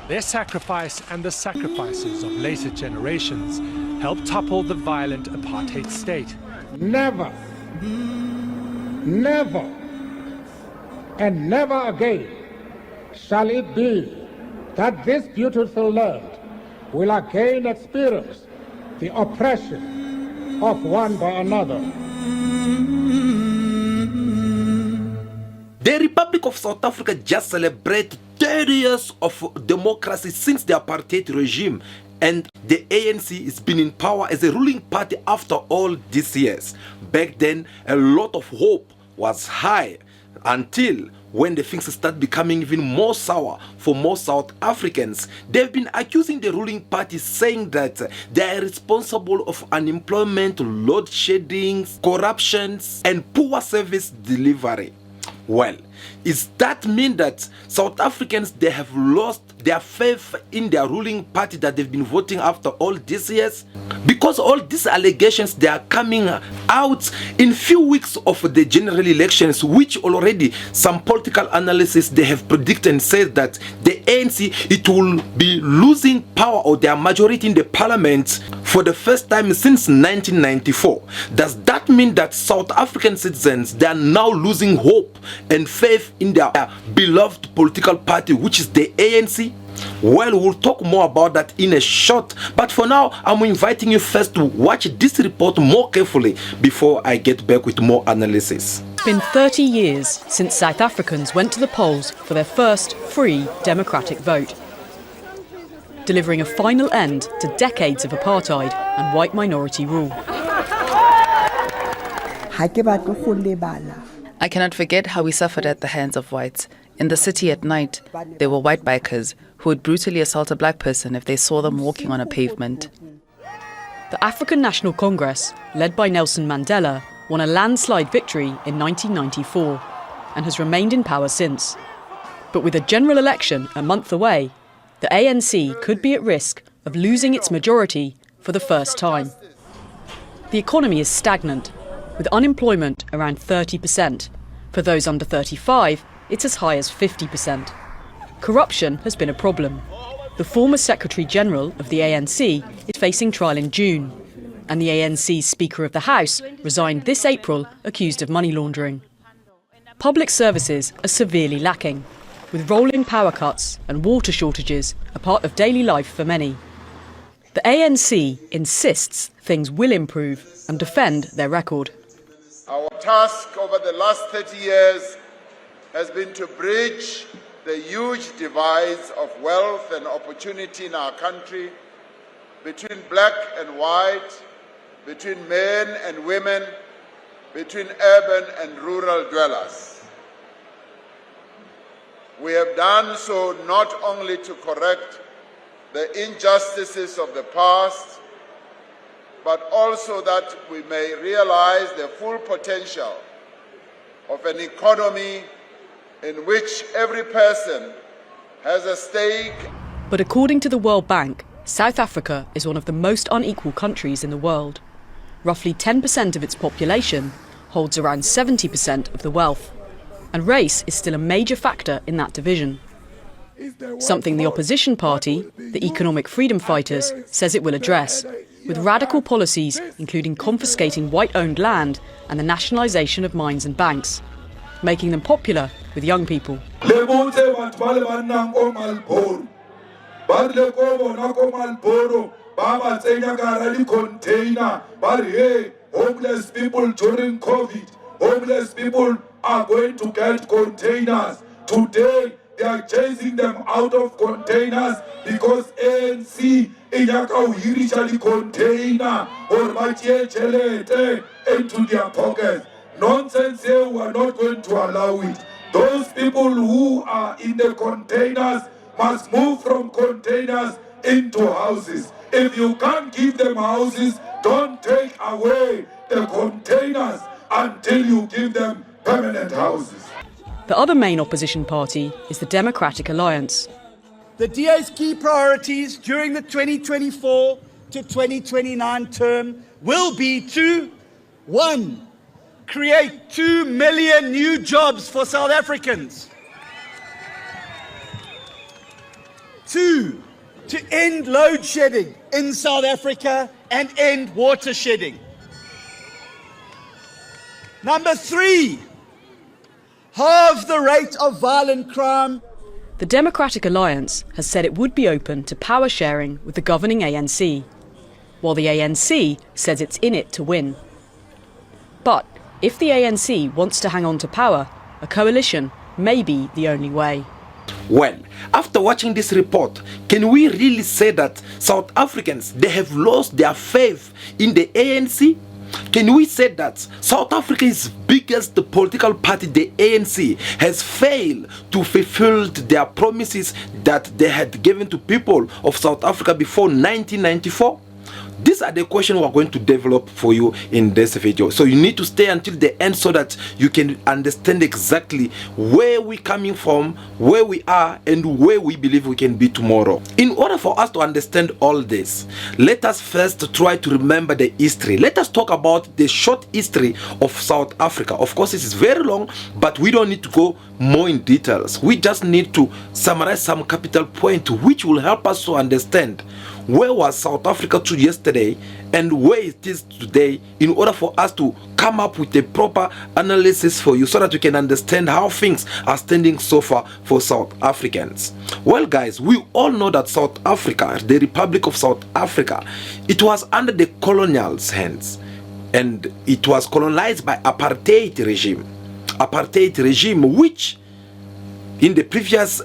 Their sacrifice and the sacrifices of later generations helped topple the violent apartheid state. Never, never, and never again shall it be that this beautiful land will again experience the oppression of one by another. The Republic of South Africa just celebrated 30 years of democracy since the apartheid regime, and the ANC has been in power as a ruling party after all these years. Back then, a lot of hope was high until when the things start becoming even more sour for most South Africans. They've been accusing the ruling party, saying that they are responsible of unemployment, load shedding, corruptions, and poor service delivery. Well, does that mean that South Africans, they have lost their faith in their ruling party that they've been voting after all these years? Because all these allegations, they are coming out in few weeks of the general elections, which already some political analysts, they have predicted and said that the ANC, it will be losing power or their majority in the parliament for the first time since 1994. Does that mean that South African citizens, they are now losing hope and faith in their beloved political party, which is the ANC? Well, we'll talk more about that in a short, but for now, I'm inviting you first to watch this report more carefully before I get back with more analysis. It's been 30 years since South Africans went to the polls for their first free democratic vote, delivering a final end to decades of apartheid and white minority rule. I cannot forget how we suffered at the hands of whites. In the city at night, there were white bikers who would brutally assault a black person if they saw them walking on a pavement. The African National Congress, led by Nelson Mandela, won a landslide victory in 1994 and has remained in power since. But with a general election a month away, the ANC could be at risk of losing its majority for the first time. The economy is stagnant, with unemployment around 30%. For those under 35, it's as high as 50%. Corruption has been a problem. The former Secretary-General of the ANC is facing trial in June, and the ANC's Speaker of the House resigned this April accused of money laundering. Public services are severely lacking, with rolling power cuts and water shortages a part of daily life for many. The ANC insists things will improve and defend their record. Our task over the last 30 years has been to bridge the huge divides of wealth and opportunity in our country between black and white, between men and women, between urban and rural dwellers. We have done so not only to correct the injustices of the past, but also that we may realize the full potential of an economy in which every person has a stake. But according to the World Bank, South Africa is one of the most unequal countries in the world. Roughly 10% of its population holds around 70% of the wealth, and race is still a major factor in that division. Something the opposition party, the Economic Freedom Fighters, says it will address, with radical policies including confiscating white-owned land and the nationalisation of mines and banks, making them popular with young people. Homeless people during COVID, homeless people are going to get containers. Today, they are chasing them out of containers because ANC inakauhirisha container or machechelete into their pockets. Nonsense here, we are not going to allow it. Those people who are in the containers must move from containers into houses. If you can't give them houses, don't take away the containers until you give them permanent houses. The other main opposition party is the Democratic Alliance. The DA's key priorities during the 2024 to 2029 term will be to, 1, create 2 million new jobs for South Africans. 2, to end load shedding in South Africa and end water shedding. Number 3, halve the rate of violent crime. The Democratic Alliance has said it would be open to power sharing with the governing ANC, while the ANC says it's in it to win. But if the ANC wants to hang on to power, a coalition may be the only way. Well, after watching this report, can we really say that South Africans, they have lost their faith in the ANC? Can we say that South Africa's biggest political party, the ANC, has failed to fulfill their promises that they had given to people of South Africa before 1994? These are the questions we're going to develop for you in this video. So you need to stay until the end so that you can understand exactly where we're coming from, where we are, and where we believe we can be tomorrow. In order for us to understand all this, let us first try to remember the history. Let us talk about the short history of South Africa. Of course, this is very long, but we don't need to go more in details. We just need to summarize some capital points which will help us to understand where was South Africa to yesterday and where it is today, in order for us to come up with a proper analysis for you so that you can understand how things are standing so far for South Africans. Well guys, we all know that South Africa, the Republic of South Africa, it was under the colonials' hands and it was colonized by apartheid regime, which in the previous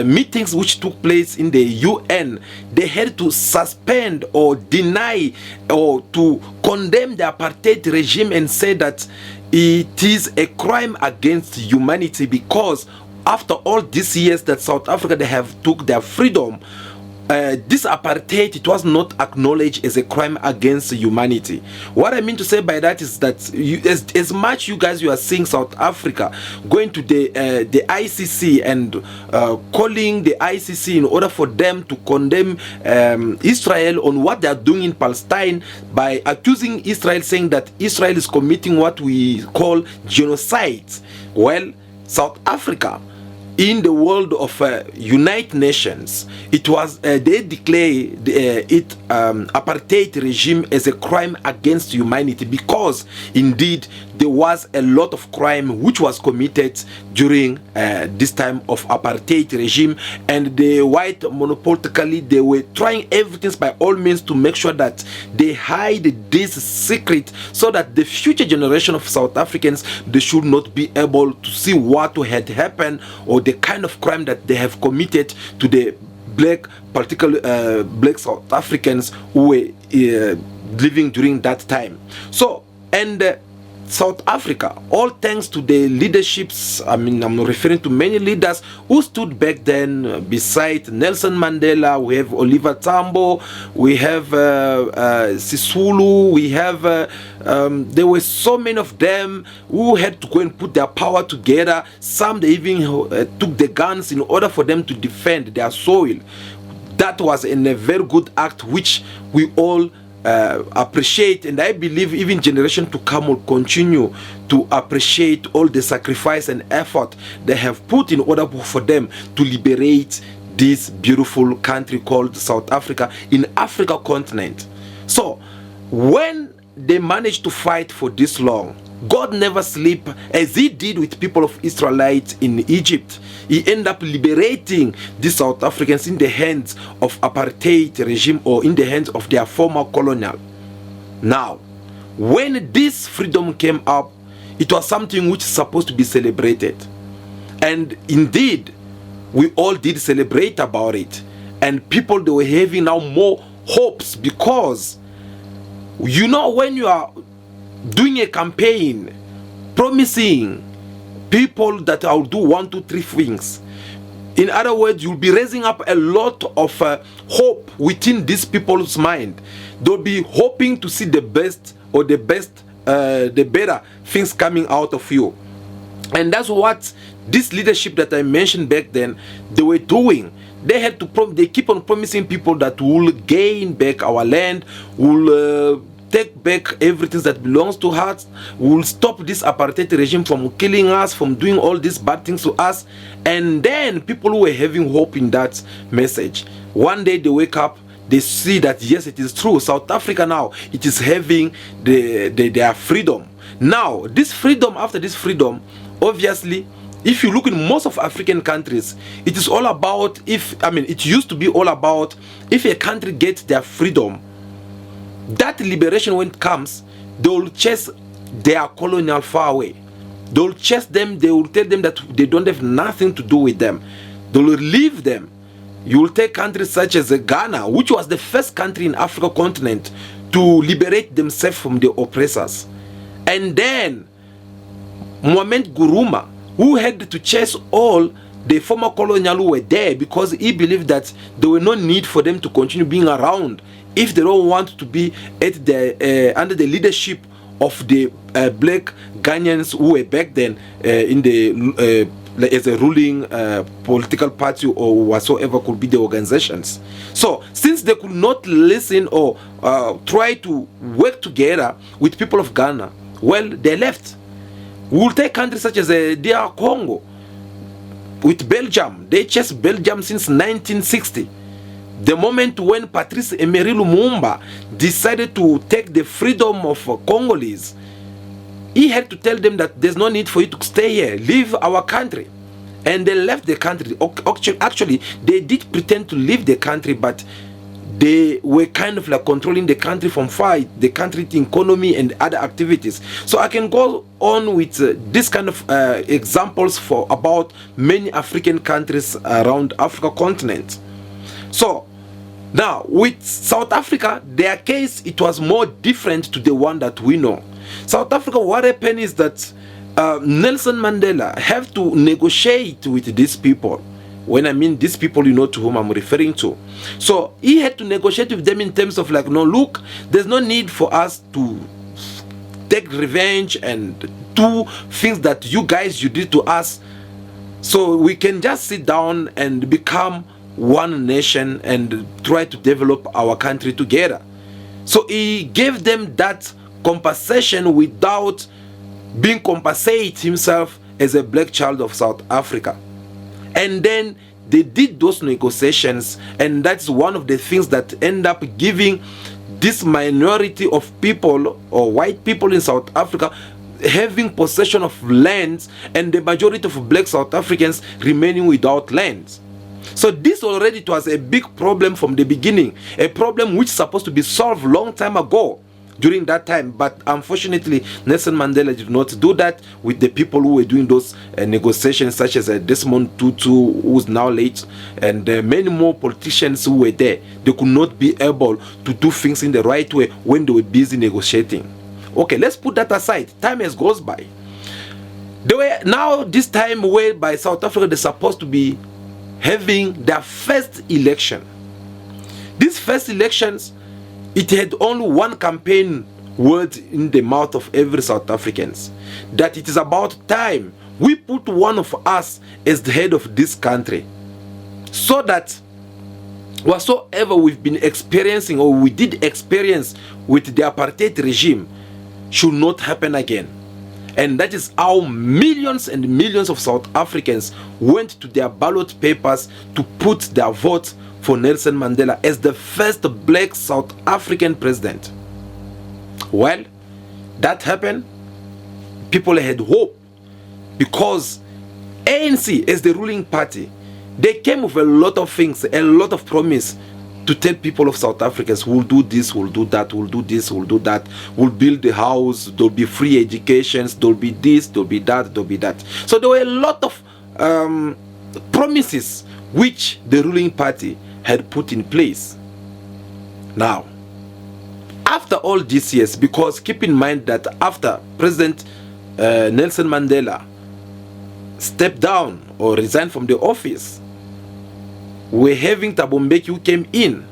meetings which took place in the UN, they had to suspend or deny or to condemn the apartheid regime and say that it is a crime against humanity, because after all these years that South Africa, they have took their freedom, this apartheid, it was not acknowledged as a crime against humanity. What I mean to say by that is that as much you guys, you are seeing South Africa going to the ICC and calling the ICC in order for them to condemn Israel on what they are doing in Palestine, by accusing Israel, saying that Israel is committing what we call genocide. Well, South Africa, in the world of United Nations, it was they declared apartheid regime as a crime against humanity, because indeed there was a lot of crime which was committed during this time of apartheid regime, and the white monopolitically, they were trying everything by all means to make sure that they hide this secret so that the future generation of South Africans, they should not be able to see what had happened or the kind of crime that they have committed to the black, particularly black South Africans who were living during that time. So, and South Africa, all thanks to the leaderships, I mean, I'm referring to many leaders who stood back then beside Nelson Mandela. We have Oliver Tambo, we have Sisulu, we have, there were so many of them who had to go and put their power together. Some, they even took the guns in order for them to defend their soil. That was a very good act which we all appreciate, and I believe even generation to come will continue to appreciate all the sacrifice and effort they have put in order for them to liberate this beautiful country called South Africa in Africa continent. So when they managed to fight for this long, God never sleep, as he did with people of Israelites in Egypt. He ended up liberating the South Africans in the hands of apartheid regime, or in the hands of their former colonial. Now, when this freedom came up, it was something which is supposed to be celebrated. And indeed, we all did celebrate about it. And people, they were having now more hopes, because you know, when you are doing a campaign promising people that I'll do 1, 2, 3 things, in other words, you'll be raising up a lot of hope within these people's mind. They'll be hoping to see the best, or the better things coming out of you. And that's what this leadership that I mentioned back then, they were doing. They had to they keep on promising people that will gain back our land, will take back everything that belongs to us. We will stop this apartheid regime from killing us, from doing all these bad things to us. And then people who were having hope in that message, one day they wake up, they see that yes, it is true. South Africa now, it is having their freedom. Now, this freedom, after this freedom, obviously, if you look in most of African countries, it is all about, it used to be all about, if a country gets their freedom, that liberation, when it comes, they will chase their colonial far away. They will chase them, they will tell them that they don't have nothing to do with them. They will leave them. You will take countries such as Ghana, which was the first country in Africa continent to liberate themselves from the oppressors. And then Mohamed Guruma, who had to chase all the former colonial who were there because he believed that there were no need for them to continue being around if they don't want to be at the under the leadership of the black Ghanaians who were back then in the as a ruling political party or whatsoever could be the organizations. So since they could not listen or try to work together with people of Ghana, well, they left. We will take countries such as DR Congo with Belgium. They chased Belgium since 1960. The moment when Patrice Emery Lumumba decided to take the freedom of Congolese, he had to tell them that there's no need for you to stay here, leave our country. And they left the country. Actually, they did pretend to leave the country, but they were kind of like controlling the country from far, the country economy and other activities. So I can go on with this kind of examples for about many African countries around Africa continent. So now with South Africa, their case, it was more different to the one that we know. South Africa, what happened is that Nelson Mandela have to negotiate with these people. When I mean these people, you know to whom I'm referring to. So he had to negotiate with them in terms of like, no, look, there's no need for us to take revenge and do things that you did to us. So we can just sit down and become one nation and try to develop our country together. So he gave them that compensation without being compensated himself as a black child of South Africa. And then they did those negotiations, and that's one of the things that end up giving this minority of people or white people in South Africa having possession of lands, and the majority of black South Africans remaining without lands. So this already was a big problem from the beginning, a problem which is supposed to be solved long time ago during that time, but unfortunately Nelson Mandela did not do that with the people who were doing those negotiations, such as Desmond Tutu, who's now late, and many more politicians who were there. They could not be able to do things in the right way when they were busy negotiating. Okay, let's put that aside. Time has goes by. They were now this time whereby South Africa is supposed to be having their first election. These first elections, it had only one campaign word in the mouth of every South Africans, that it is about time we put one of us as the head of this country, so that whatsoever we've been experiencing or we did experience with the apartheid regime should not happen again. And that is how millions and millions of South Africans went to their ballot papers to put their vote for Nelson Mandela as the first black South African president. Well, that happened. People had hope because ANC, as the ruling party, they came with a lot of things, a lot of promise to tell people of South Africans, we'll do this, we'll do that, we'll do this, we'll do that, we'll build the house, there'll be free educations, there'll be this, there'll be that, there'll be that. So there were a lot of promises which the ruling party had put in place. Now, after all these years, because keep in mind that after President Nelson Mandela stepped down or resigned from the office, we're having Thabo Mbeki who came in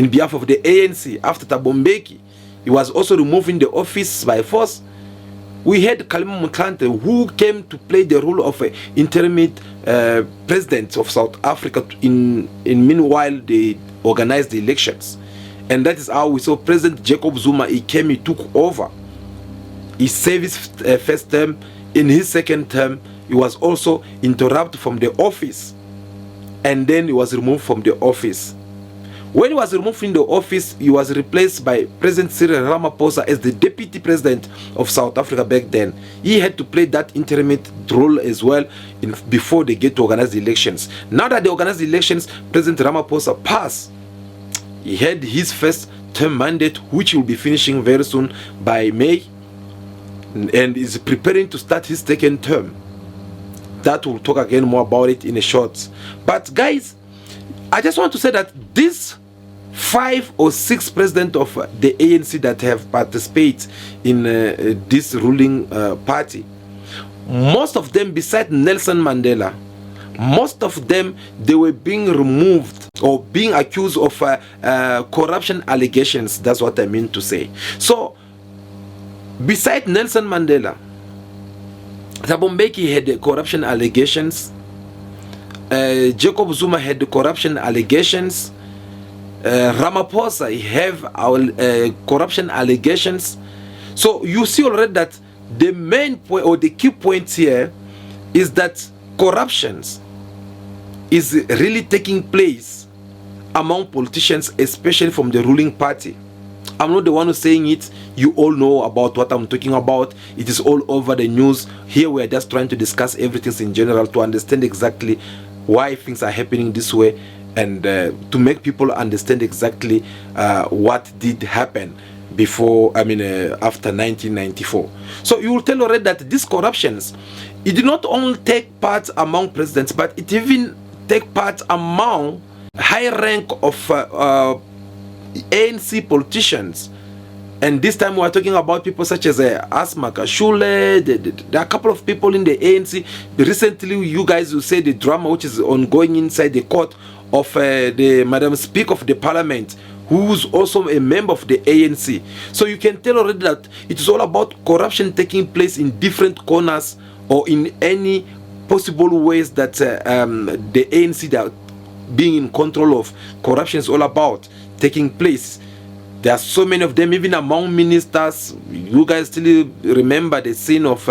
behalf of the ANC. After Thabo Mbeki, he was also removed in the office by force. We had Kgalema Motlanthe, who came to play the role of an interim president of South Africa in meanwhile they organized the elections. And that is how we saw President Jacob Zuma. He came, he took over. He served his first term. In his second term, he was also interrupted from the office. And then he was removed from the office. When he was removed from the office, he was replaced by President Cyril Ramaphosa as the deputy president of South Africa back then. He had to play that intermediate role as well before they get to organize the elections. Now that they organize the elections, President Ramaphosa passed. He had his first term mandate, which will be finishing very soon by May, and is preparing to start his second term. That will talk again more about it in a short. But guys, I just want to say that this 5 or 6 presidents of the ANC that have participated in this ruling party, most of them, besides Nelson Mandela, most of them, they were being removed or being accused of corruption allegations. That's what I mean to say. So, besides Nelson Mandela, Thabo Mbeki had corruption allegations. Jacob Zuma had the corruption allegations. Ramaphosa have corruption allegations. So you see already that the main point or the key point here is that corruptions is really taking place among politicians, especially from the ruling party. I'm not the one who's saying it. You all know about what I'm talking about. It is all over the news. Here we are just trying to discuss everything in general to understand exactly why things are happening this way, and to make people understand exactly what did happen before, after 1994. So you will tell already that these corruptions, it did not only take part among presidents, but it even take part among high rank of ANC politicians. And this time we are talking about people such as Asma Kashule. There are a couple of people in the ANC. Recently, you guys will say the drama which is ongoing inside the court of the Madam Speaker of the Parliament, who's also a member of the ANC. So you can tell already that it is all about corruption taking place in different corners or in any possible ways that the ANC that being in control of corruption is all about taking place. There are so many of them, even among ministers. You guys still remember the scene of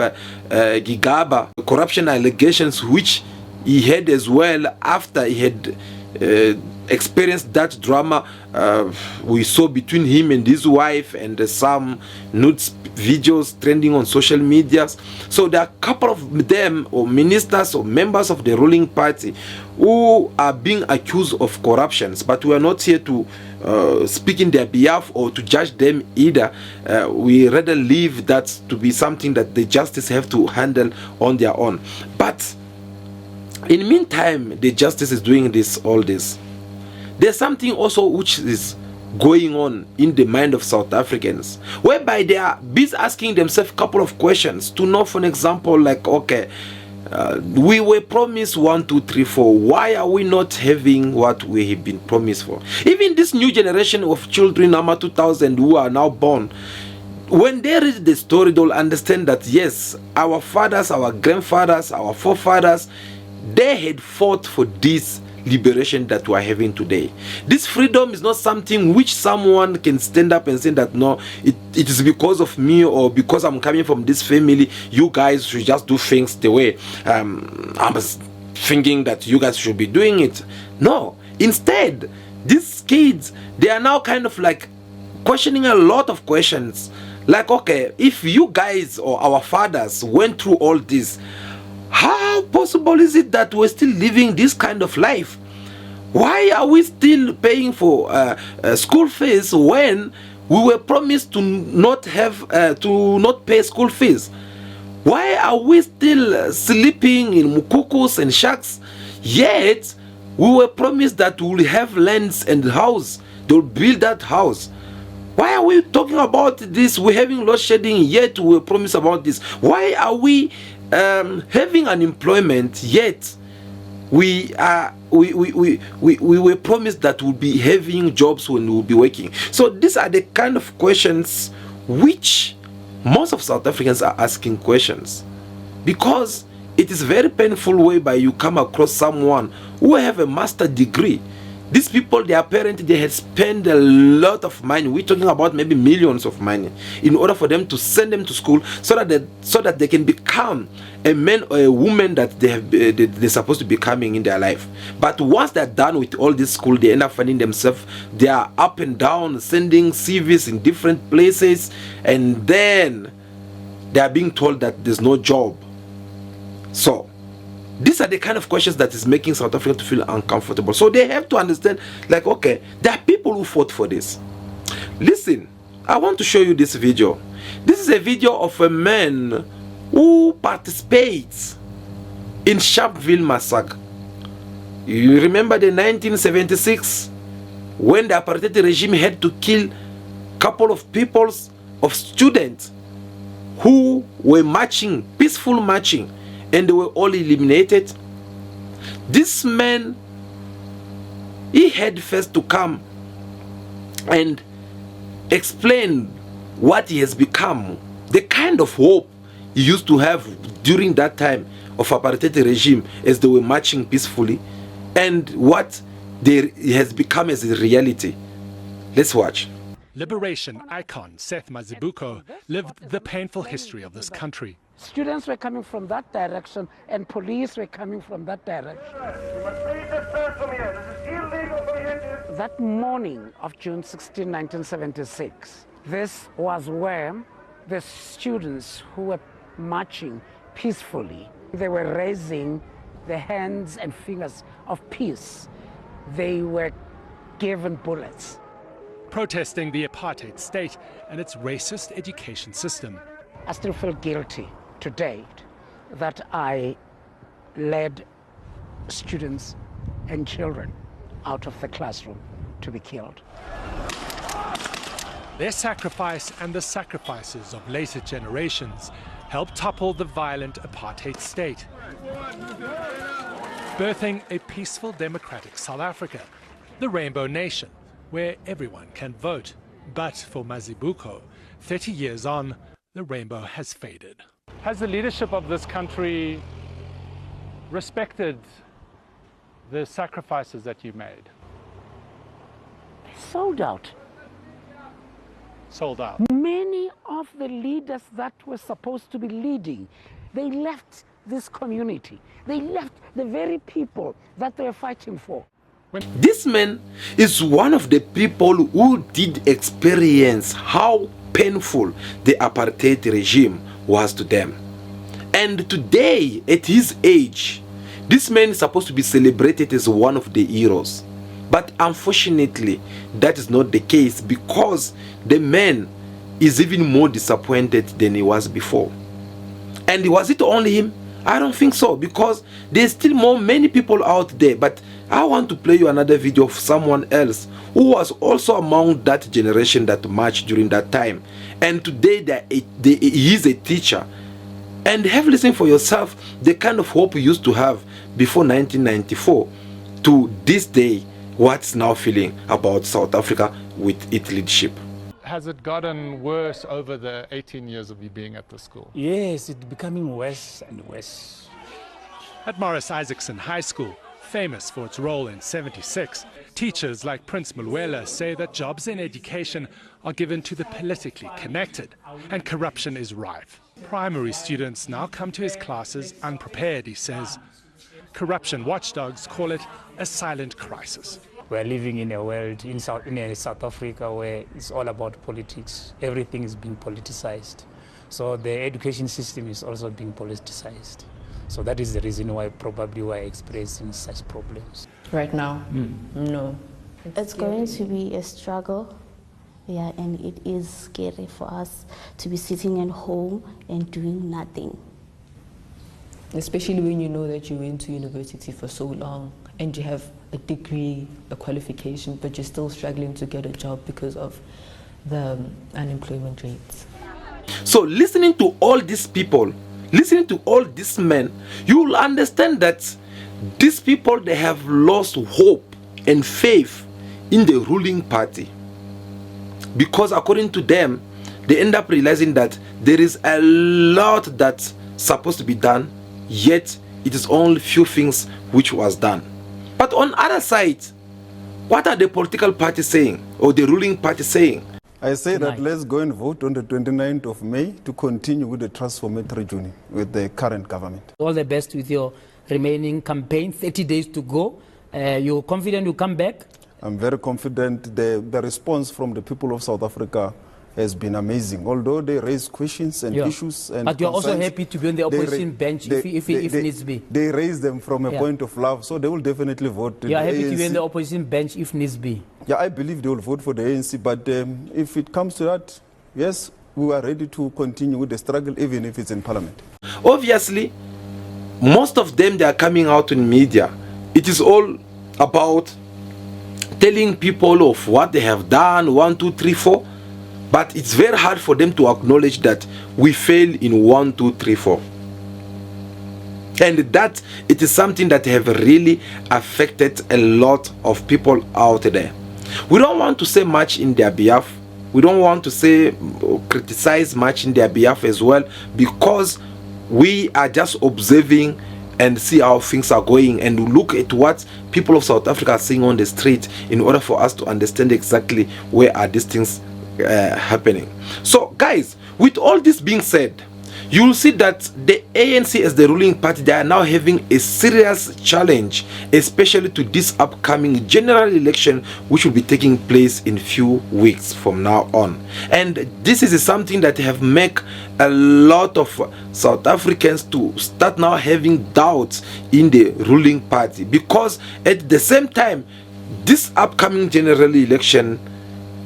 Gigaba, corruption allegations which he had as well after he had experienced that drama we saw between him and his wife, and some nude videos trending on social media. So there are a couple of them, or ministers or members of the ruling party, who are being accused of corruptions, but we are not here to speak in their behalf or to judge them either. We rather leave that to be something that the justice have to handle on their own. But in the meantime, the justice is doing all this. There's something also which is going on in the mind of South Africans, whereby they are busy asking themselves a couple of questions to know, for an example, like, okay, we were promised 1, 2, 3, 4. Why are we not having what we have been promised for? Even this new generation of children, number 2000, who are now born, when they read the story, they'll understand that yes, our fathers, our grandfathers, our forefathers, they had fought for this liberation that we are having today. This freedom is not something which someone can stand up and say that no, it is because of me or because I'm coming from this family, you guys should just do things the way I'm thinking that you guys should be doing it. No, instead, these kids, they are now kind of like questioning a lot of questions. Like, okay, if you guys or our fathers went through all this, how possible is it that we're still living this kind of life? Why are we still paying for school fees when we were promised to not pay school fees? Why are we still sleeping in mukukus and shacks? Yet we were promised that we will have lands and house. They'll build that house. Why are we talking about this? We're having load shedding, yet we were promised about this. Why are we having unemployment, yet we were promised that we'll be having jobs when we'll be working? So these are the kind of questions which most of South Africans are asking questions, because it is very painful whereby you come across someone who have a master's degree, These people, their parents, they had spent a lot of money. We're talking about maybe millions of money in order for them to send them to school so that they can become a man or a woman that they're supposed to be becoming in their life. But once they're done with all this school, they end up finding themselves, they are up and down, sending CVs in different places, and then they are being told that there's no job. So these are the kind of questions that is making South Africa to feel uncomfortable. So they have to understand, like, okay, there are people who fought for this. Listen, I want to show you this video. This is a video of a man who participates in Sharpeville massacre. You remember the 1976 when the apartheid regime had to kill a couple of students who were marching, peaceful marching, and they were all eliminated. This man, he had first to come and explain what he has become, the kind of hope he used to have during that time of apartheid regime as they were marching peacefully, and what has become as a reality. Let's watch. Liberation icon Seth Mazibuko lived the painful history of this country. Students were coming from that direction and police were coming from that direction. That morning of June 16, 1976, this was where the students who were marching peacefully, they were raising the hands and fingers of peace. They were given bullets. Protesting the apartheid state and its racist education system. I still feel guilty to date that I led students and children out of the classroom to be killed. Their sacrifice and the sacrifices of later generations helped topple the violent apartheid state, birthing a peaceful democratic South Africa, the Rainbow Nation, where everyone can vote. But for Mazibuko, 30 years on, the rainbow has faded. Has the leadership of this country respected the sacrifices that you made? Sold out. Sold out. Many of the leaders that were supposed to be leading, they left this community. They left the very people that they were fighting for. This man is one of the people who did experience how painful the apartheid regime was to them. And today, at his age, this man is supposed to be celebrated as one of the heroes. But unfortunately, that is not the case, because the man is even more disappointed than he was before. And was it only him? I don't think so, because there's still many people out there. But I want to play you another video of someone else who was also among that generation that marched during that time. And today he is a teacher. And have listened for yourself the kind of hope we used to have before 1994 to this day, what's now feeling about South Africa with its leadership. Has it gotten worse over the 18 years of you being at the school? Yes, it's becoming worse and worse. At Morris Isaacson High School, famous for its role in '76, teachers like Prince Mulwela say that jobs in education are given to the politically connected, and corruption is rife. Primary students now come to his classes unprepared, he says. Corruption watchdogs call it a silent crisis. We're living in a world, in South Africa, where it's all about politics. Everything is being politicized. So the education system is also being politicized. So that is the reason why probably we're experiencing such problems. Right now? No. It's going to be a struggle, yeah, and it is scary for us to be sitting at home and doing nothing. Especially when you know that you went to university for so long and you have a degree, a qualification, but you're still struggling to get a job because of the unemployment rates. So listening to all these people, listening to all these men, you will understand that these people, they have lost hope and faith in the ruling party. Because according to them, they end up realizing that there is a lot that's supposed to be done, yet it is only few things which was done. But on other side, what are the political parties saying, or the ruling party saying? I say that let's go and vote on the 29th of May to continue with the transformatory journey with the current government. All the best with your remaining campaign, 30 days to go. You're confident you'll come back? I'm very confident. The response from the people of South Africa has been amazing. Although they raise questions and issues and but you're concerns, also happy to be on the opposition bench if needs be. They raise them from a point of love, so they will definitely vote. You're happy to be on the opposition bench if needs be? Yeah, I believe they will vote for the ANC, but if it comes to that, yes, we are ready to continue with the struggle, even if it's in parliament. Obviously, most of them, they are coming out in media. It is all about telling people of what they have done, 1, 2, 3, 4. But it's very hard for them to acknowledge that we fail in 1, 2, 3, 4. And that it is something that have really affected a lot of people out there. We don't want to say much in their behalf. We don't want to say or criticize much in their behalf as well, because we are just observing and see how things are going and look at what people of South Africa are saying on the street in order for us to understand exactly where are these things happening. So guys, with all this being said, you will see that the ANC as the ruling party, they are now having a serious challenge, especially to this upcoming general election, which will be taking place in few weeks from now on. And this is something that have made a lot of South Africans to start now having doubts in the ruling party, because at the same time, this upcoming general election,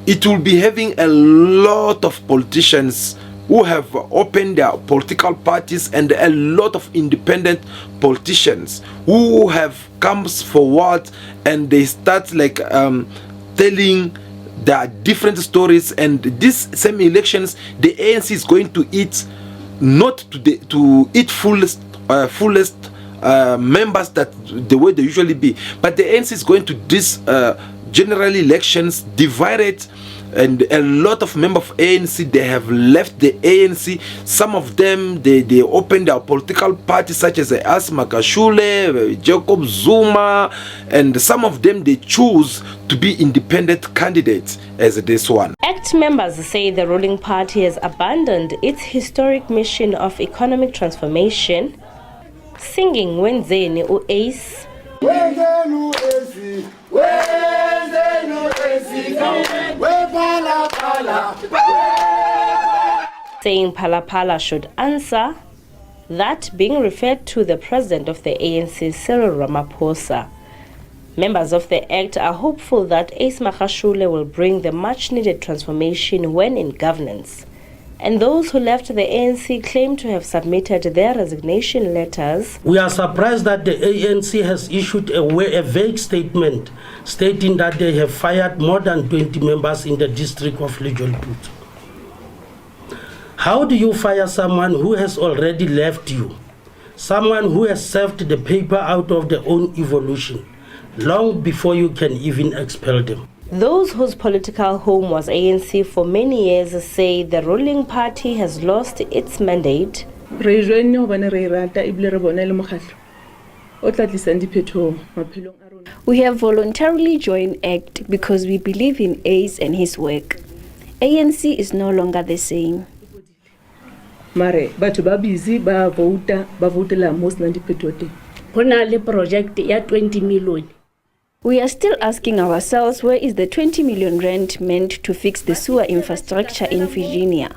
it will be having a lot of politicians who have opened their political parties, and a lot of independent politicians who have come forward and they start like telling their different stories. And these same elections, the ANC is going to eat, not to eat fullest members that the way they usually be, but the ANC is going to this general elections divided, and a lot of members of ANC, they have left the ANC. Some of them, they opened their political parties, such as As Makashule, Jacob Zuma, and some of them, they choose to be independent candidates as this one. ACT members say the ruling party has abandoned its historic mission of economic transformation, singing Wenzeni u-Ace, saying Pala should answer, that being referred to the president of the ANC, Cyril Ramaphosa. Members of the ACT are hopeful that Ace Makashule will bring the much-needed transformation when in governance. And those who left the ANC claim to have submitted their resignation letters. We are surprised that the ANC has issued a vague statement stating that they have fired more than 20 members in the district of Lejolput. How do you fire someone who has already left you? Someone who has served the paper out of their own evolution, long before you can even expel them. Those whose political home was ANC for many years say the ruling party has lost its mandate. We have voluntarily joined ACT because we believe in Ace and his work. ANC is no longer the same. Mare batho ba busy ba votela most na diphetho. Hona le project ya 20 million. We are still asking ourselves, where is the 20 million rand meant to fix the sewer infrastructure in Virginia?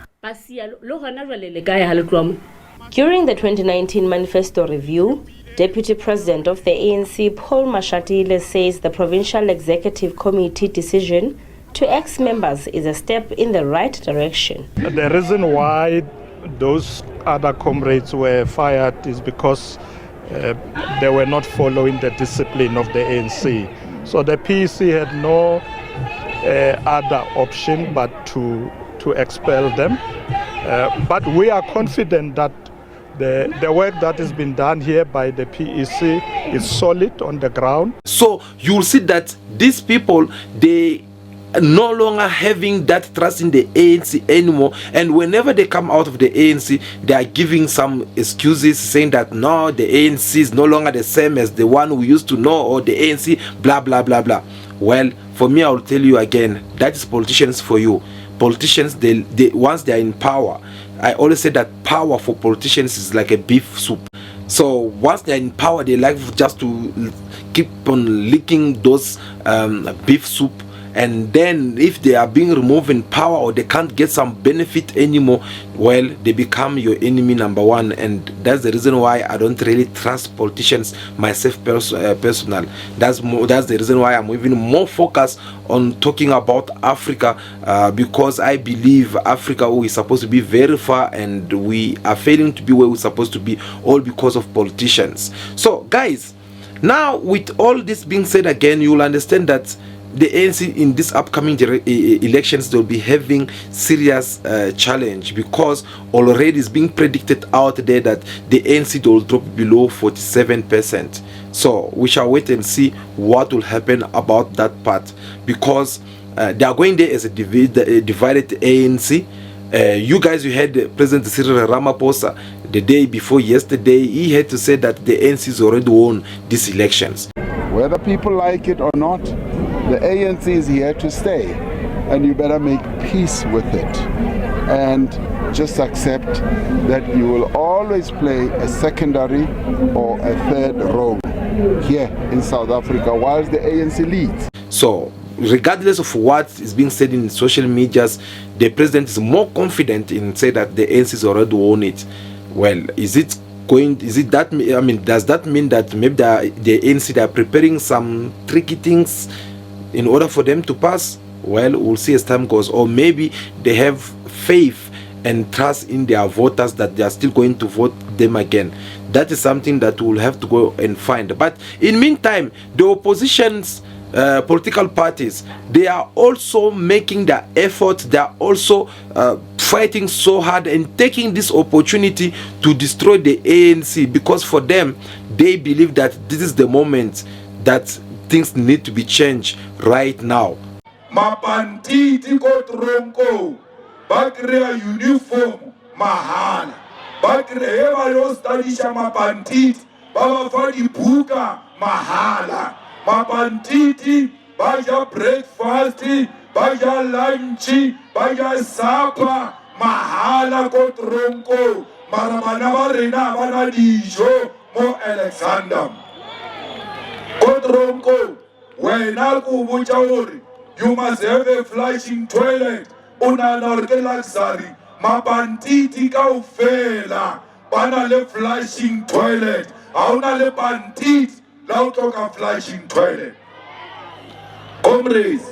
During the 2019 manifesto review, Deputy President of the ANC, Paul Mashatile, says the Provincial Executive Committee decision to ex-members is a step in the right direction. The reason why those other comrades were fired is because they were not following the discipline of the ANC. So the PEC had no other option but to expel them. But we are confident that the work that has been done here by the PEC is solid on the ground. So you'll see that these people, they no longer having that trust in the ANC anymore, and whenever they come out of the ANC, they are giving some excuses saying that no, the ANC is no longer the same as the one we used to know, or the ANC blah blah blah blah. Well, for me, I will tell you again, that is politicians for you. Politicians, they once they are in power, I always say that power for politicians is like a beef soup. So once they're in power, they like just to keep on licking those beef soup, and then if they are being removed in power or they can't get some benefit anymore, well, they become your enemy number one. And that's the reason why I don't really trust politicians myself personal. That's the reason why I'm even more focused on talking about Africa, because I believe Africa is supposed to be very far, and we are failing to be where we're supposed to be, all because of politicians. So guys, now with all this being said, again, you will understand that the ANC in this upcoming elections, they'll be having serious challenge, because already it's being predicted out there that the ANC will drop below 47%. So we shall wait and see what will happen about that part, because they are going there as a divided ANC. You guys, you had President Cyril Ramaphosa the day before yesterday. He had to say that the ANC has already won these elections. Whether people like it or not, the ANC is here to stay, and you better make peace with it and just accept that you will always play a secondary or a third role here in South Africa whilst the ANC leads. So regardless of what is being said in social medias, the president is more confident in saying that the ANC has already won it. Well, does that mean that maybe the ANC, they are preparing some tricky things in order for them to pass? Well, we'll see as time goes. Or maybe they have faith and trust in their voters that they are still going to vote them again. That is something that we'll have to go and find. But in the meantime, the opposition's political parties, they are also making the effort. They are also fighting so hard and taking this opportunity to destroy the ANC, because for them, they believe that this is the moment that things need to be changed right now. Mapantiti kotronko bakrea uniform mahala bakrea bayo studisha mapantiti baba fadi buka mahala mapantiti baya breakfast baya lunch baya supper mahala kotronko marabana barena bana dijo mo Alexander kotronko wena kubucha uri you must have a flushing toilet. Una luxury. Mapantiti kaufela. Bana le flushing toilet. Auna le pantit. Lautoka flushing toilet. Comrades.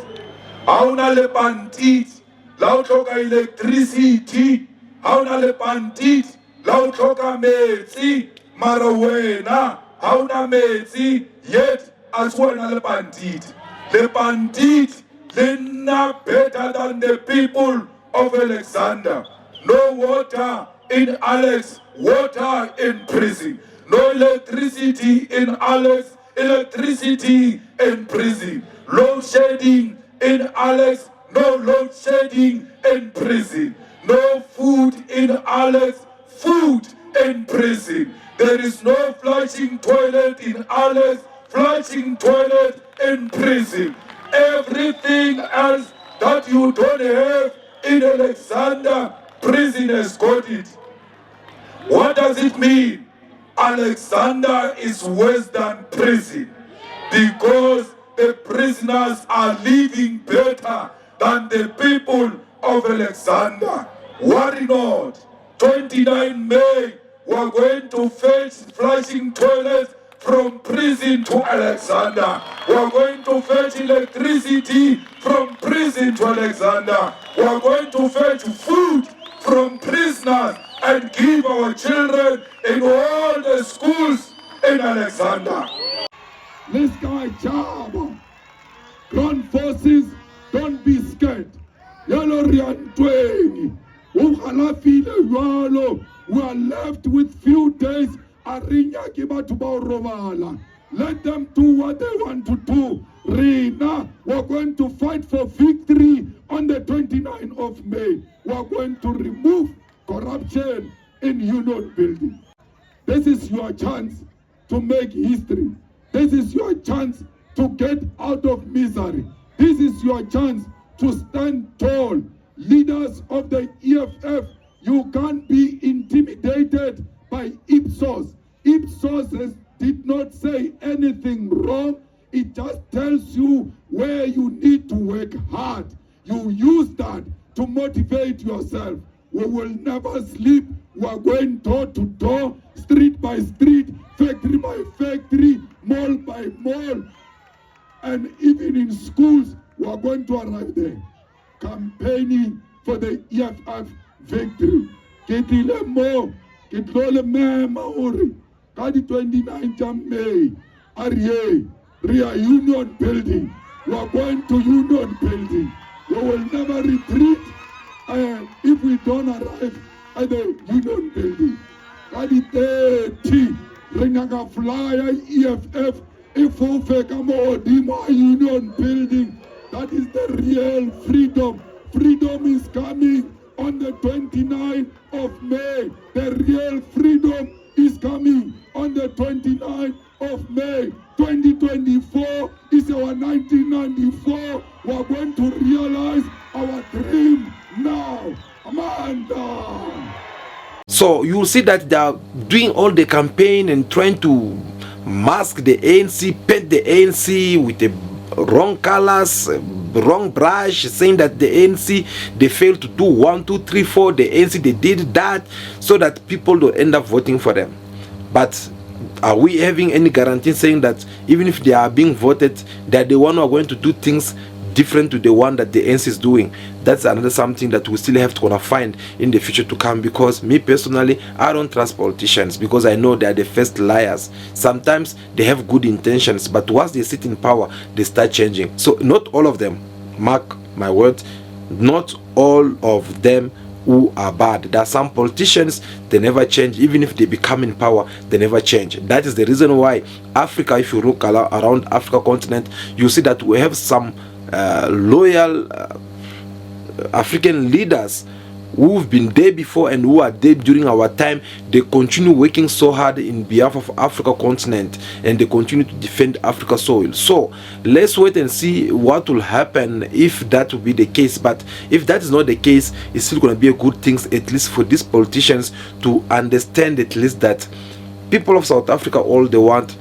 Auna le pantit. Lautoka electricity. Auna le pantit. Lautoka metsi. Marawena. Auna metsi. Yet as well as le pantit. Le pantit. They're not better than the people of Alexander. No water in Alex, water in prison. No electricity in Alex, electricity in prison. Load shedding in Alex, no load shedding in prison. No food in Alex, food in prison. There is no flushing toilet in Alex, flushing toilet in prison. Everything else that you don't have in Alexander, prison has got it. What does it mean? Alexander is worse than prison, because the prisoners are living better than the people of Alexander. Worry not. 29 May, we're going to fetch flushing toilets from prison to Alexander. We're going to fetch electricity from prison to Alexander. We're going to fetch food from prisoners and give our children in all the schools in Alexander. This guy Jabo. Ground forces, don't be scared. Yellow Rian Twain. We are left with few days. Let them do what they want to do. Rina, we're going to fight for victory on the 29th of May. We're going to remove corruption in Union Building. This is your chance to make history. This is your chance to get out of misery. This is your chance to stand tall. Leaders of the EFF, you can't be intimidated by Ipsos. Ipsos did not say anything wrong. It just tells you where you need to work hard. You use that to motivate yourself. We will never sleep. We are going door to door, street by street, factory by factory, mall by mall. And even in schools, we are going to arrive there, campaigning for the EFF victory. Ketile mo, ketlole me maori, kadi 29th May, Ariye, Ria Union Building. We are going to Union Building. We will never retreat if we don't arrive at the Union Building. Kadi 30, Renanga Flyer, EFF, if we come Union Building, that is the real freedom. Freedom is coming on the 29th of May. The real freedom is coming on the 29th of May. 2024 is our 1994. We are going to realize our dream now. Amanda! So you will see that they are doing all the campaign and trying to mask the ANC, paint the ANC with the wrong colors, wrong brush, saying that the ANC, they failed to do 1, 2, 3, 4. The ANC, they did that so that people don't end up voting for them. But are we having any guarantee saying that even if they are being voted, that the one who are going to do things different to the one that the ANC is doing? That's another something that we still have to find in the future to come, because me personally, I don't trust politicians, because I know they are the first liars. Sometimes they have good intentions, but once they sit in power, they start changing. So not all of them, mark my words, not all of them who are bad. There are some politicians, they never change. Even if they become in power, they never change. That is the reason why Africa, if you look around Africa continent, you see that we have some loyal African leaders who've been there before and who are there during our time. They continue working so hard in behalf of Africa continent, and they continue to defend Africa soil. So let's wait and see what will happen if that will be the case. But if that is not the case, it's still going to be a good thing, at least for these politicians to understand at least that people of South Africa, all they want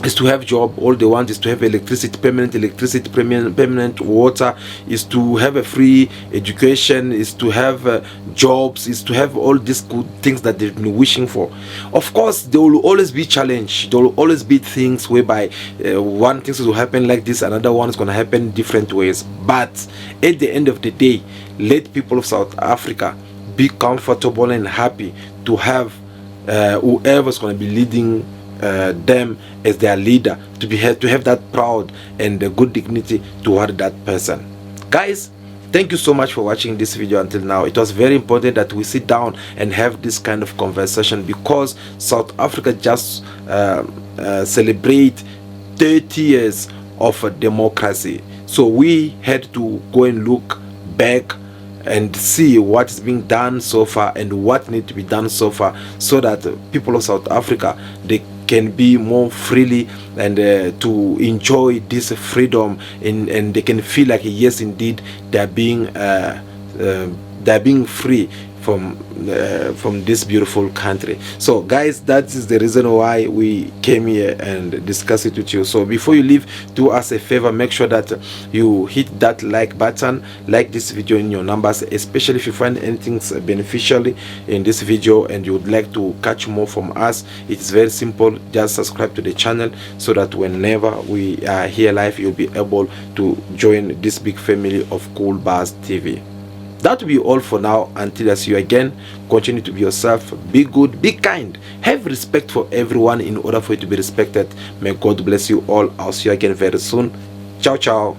is to have job, all they want is to have electricity, permanent water, is to have a free education, is to have jobs, is to have all these good things that they've been wishing for. Of course, there will always be challenge. There will always be things whereby one thing will happen like this, another one is going to happen different ways. But at the end of the day, let people of South Africa be comfortable and happy to have whoever's going to be leading them as their leader, to have that proud and good dignity toward that person. Guys, thank you so much for watching this video until now. It was very important that we sit down and have this kind of conversation, because South Africa just celebrate 30 years of democracy. So we had to go and look back and see what is being done so far and what needs to be done so far, so that people of South Africa, they can be more freely and to enjoy this freedom, and they can feel like, yes, indeed, they are being free from this beautiful country. So guys, that is the reason why we came here and discuss it with you. So before you leave, do us a favor, make sure that you hit that like button, like this video in your numbers, especially if you find anything beneficial in this video and you would like to catch more from us. It's very simple, just subscribe to the channel, so that whenever we are here live, you'll be able to join this big family of Cool Bars TV. That will be all for now. Until I see you again, continue to be yourself, be good, be kind, have respect for everyone in order for you to be respected. May God bless you all. I'll see you again very soon. Ciao, ciao.